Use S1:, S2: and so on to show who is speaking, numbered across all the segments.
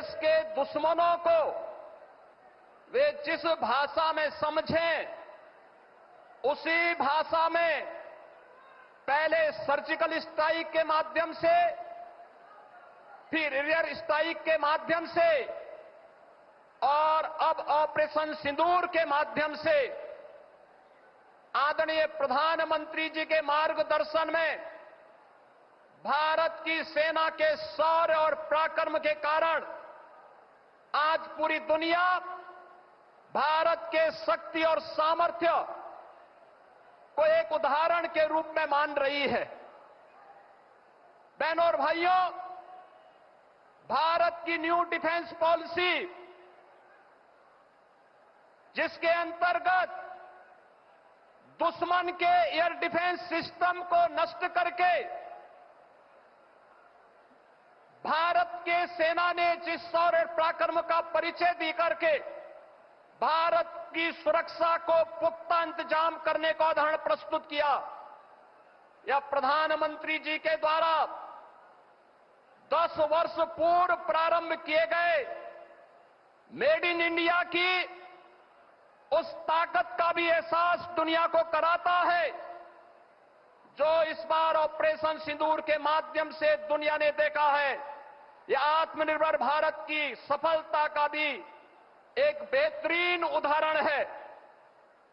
S1: देश के दुश्मनों को वे जिस भाषा में समझें, उसी भाषा में पहले सर्जिकल स्ट्राइक के माध्यम से, फिर एरियर स्ट्राइक के माध्यम से और अब ऑपरेशन सिंदूर के माध्यम से आदरणीय प्रधानमंत्री जी के मार्गदर्शन में भारत की सेना के शौर्य और पराक्रम के कारण आज पूरी दुनिया भारत के शक्ति और सामर्थ्य को एक उदाहरण के रूप में मान रही है। बहनों और भाइयों, भारत की न्यू डिफेंस पॉलिसी, जिसके अंतर्गत दुश्मन के एयर डिफेंस सिस्टम को नष्ट करके भारत के सेना ने जिस शौर्य पराक्रम का परिचय दी करके भारत की सुरक्षा को पुख्ता इंतजाम करने का उदाहरण प्रस्तुत किया, यह प्रधानमंत्री जी के द्वारा 10 वर्ष पूर्व प्रारंभ किए गए मेड इन इंडिया की उस ताकत का भी एहसास दुनिया को कराता है, जो इस बार ऑपरेशन सिंदूर के माध्यम से दुनिया ने देखा है। यह आत्मनिर्भर भारत की सफलता का भी एक बेहतरीन उदाहरण है।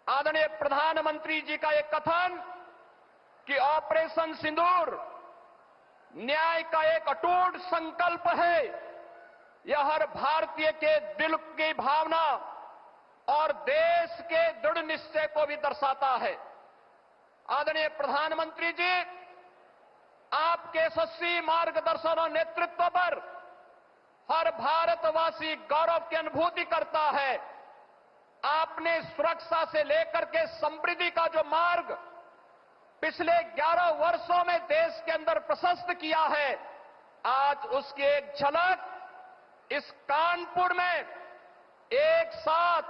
S1: आदरणीय प्रधानमंत्री जी का एक कथन कि ऑपरेशन सिंदूर न्याय का एक अटूट संकल्प है, यह हर भारतीय के दिल की भावना और देश के दृढ़ निश्चय को भी दर्शाता है। आदरणीय प्रधानमंत्री जी, आपके यशस्वी मार्गदर्शन और नेतृत्व पर हर भारतवासी गौरव की अनुभूति करता है। आपने सुरक्षा से लेकर के समृद्धि का जो मार्ग पिछले 11 वर्षों में देश के अंदर प्रशस्त किया है, आज उसकी एक झलक इस कानपुर में एक साथ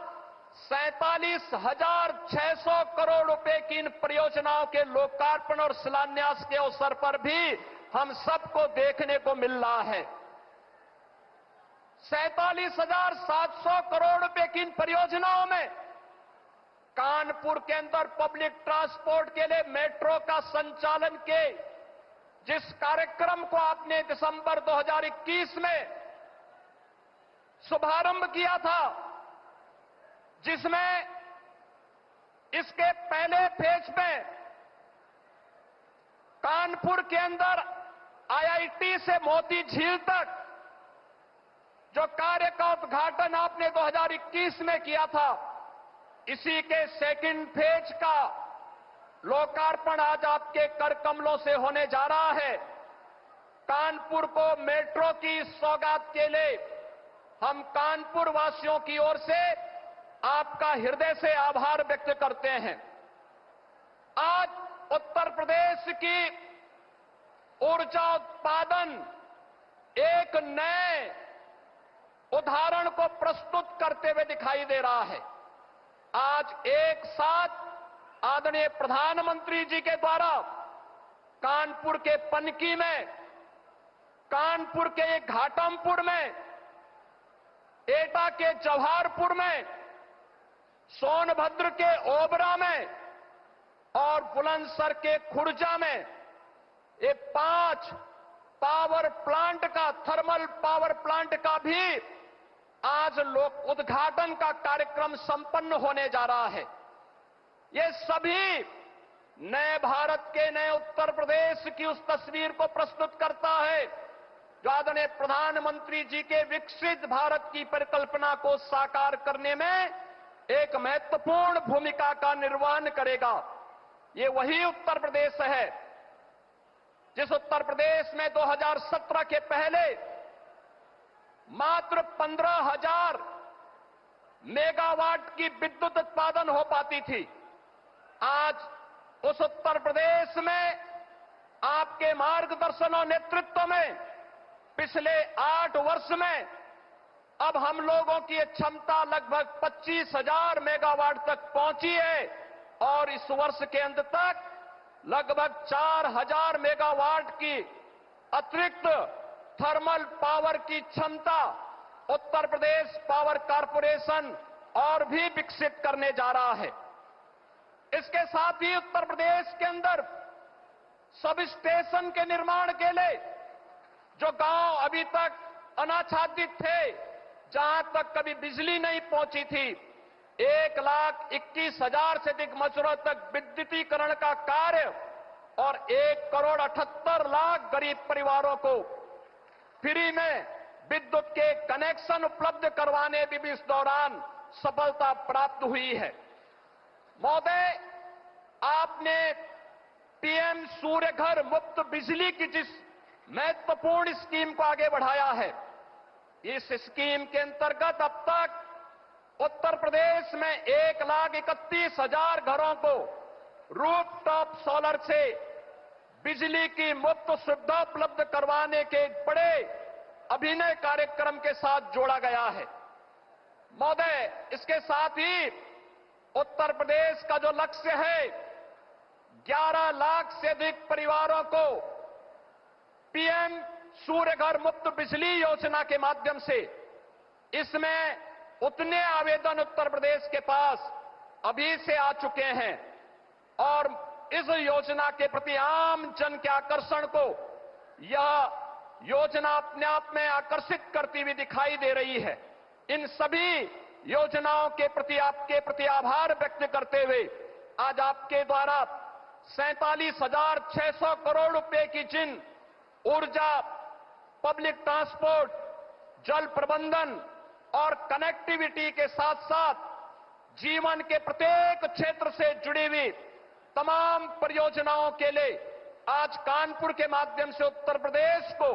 S1: 47,600 करोड़ रुपए की इन परियोजनाओं के लोकार्पण और शिलान्यास के अवसर पर भी हम सबको देखने को मिल रहा है। 47,700 करोड़ रुपए की इन परियोजनाओं में कानपुर के अंदर पब्लिक ट्रांसपोर्ट के लिए मेट्रो का संचालन के जिस कार्यक्रम को आपने दिसंबर 2021 में शुभारंभ किया था, जिसमें इसके पहले फेज में कानपुर के अंदर आईआईटी से मोती झील तक जो कार्य का उद्घाटन आपने 2021 में किया था, इसी के सेकंड फेज का लोकार्पण आज आपके कर कमलों से होने जा रहा है। कानपुर को मेट्रो की सौगात के लिए हम कानपुर वासियों की ओर से आपका हृदय से आभार व्यक्त करते हैं। आज उत्तर प्रदेश की ऊर्जा उत्पादन एक नए उदाहरण को प्रस्तुत करते हुए दिखाई दे रहा है। आज एक साथ आदरणीय प्रधानमंत्री जी के द्वारा कानपुर के पनकी में, कानपुर के घाटमपुर में, एटा के जवाहरपुर में, सोनभद्र के ओबरा में और बुलंदशहर के खुर्जा में ये 5 पावर प्लांट का, थर्मल पावर प्लांट का भी आज लोक उद्घाटन का कार्यक्रम संपन्न होने जा रहा है। ये सभी नए भारत के, नए उत्तर प्रदेश की उस तस्वीर को प्रस्तुत करता है जो आदरणीय प्रधानमंत्री जी के विकसित भारत की परिकल्पना को साकार करने में एक महत्वपूर्ण भूमिका का निर्वहन करेगा। ये वही उत्तर प्रदेश है जिस उत्तर प्रदेश में 2017 के पहले मात्र 15,000 मेगावाट की विद्युत उत्पादन हो पाती थी। आज उस उत्तर प्रदेश में आपके मार्गदर्शन और नेतृत्व में पिछले 8 वर्ष में अब हम लोगों की क्षमता लगभग 25,000 मेगावाट तक पहुंची है और इस वर्ष के अंत तक लगभग 4,000 मेगावाट की अतिरिक्त थर्मल पावर की क्षमता उत्तर प्रदेश पावर कॉरपोरेशन और भी विकसित करने जा रहा है। इसके साथ ही उत्तर प्रदेश के अंदर सब स्टेशन के निर्माण के लिए जो गांव अभी तक अनाच्छादित थे, जहां तक कभी बिजली नहीं पहुंची थी, 1,21,000 से अधिक मजदूरों तक विद्युतीकरण का कार्य और 1,78,00,000 गरीब परिवारों को फ्री में विद्युत के कनेक्शन उपलब्ध करवाने में भी इस दौरान सफलता प्राप्त हुई है। महोदय, आपने पीएम सूर्य घर मुफ्त बिजली की जिस महत्वपूर्ण स्कीम को आगे बढ़ाया है, इस स्कीम के अंतर्गत अब तक उत्तर प्रदेश में 1,31,000 घरों को रूफटॉप सोलर से बिजली की मुफ्त सुविधा उपलब्ध करवाने के एक बड़े अभिनव कार्यक्रम के साथ जोड़ा गया है। महोदय, इसके साथ ही उत्तर प्रदेश का जो लक्ष्य है, 11 लाख से अधिक परिवारों को पीएम सूर्य घर मुफ्त बिजली योजना के माध्यम से, इसमें उतने आवेदन उत्तर प्रदेश के पास अभी से आ चुके हैं और इस योजना के प्रति आम जन के आकर्षण को यह योजना अपने आप में आकर्षित करती हुई दिखाई दे रही है। इन सभी योजनाओं के प्रति आपके प्रति आभार व्यक्त करते हुए आज आपके द्वारा 47,600 करोड़ रुपए की जिन ऊर्जा, पब्लिक ट्रांसपोर्ट, जल प्रबंधन और कनेक्टिविटी के साथ साथ जीवन के प्रत्येक क्षेत्र से जुड़ी हुई तमाम परियोजनाओं के लिए आज कानपुर के माध्यम से उत्तर प्रदेश को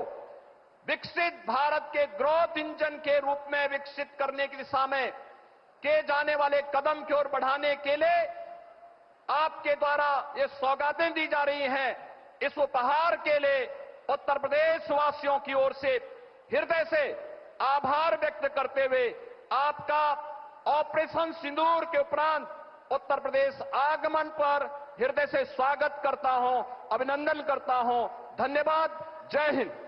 S1: विकसित भारत के ग्रोथ इंजन के रूप में विकसित करने की दिशा में किए जाने वाले कदम की ओर बढ़ाने के लिए आपके द्वारा ये सौगातें दी जा रही हैं। इस उपहार के लिए उत्तर प्रदेश वासियों की ओर से हृदय से आभार व्यक्त करते हुए आपका ऑपरेशन सिंदूर के उपरांत उत्तर प्रदेश आगमन पर हृदय से स्वागत करता हूं, अभिनंदन करता हूं। धन्यवाद। जय हिंद।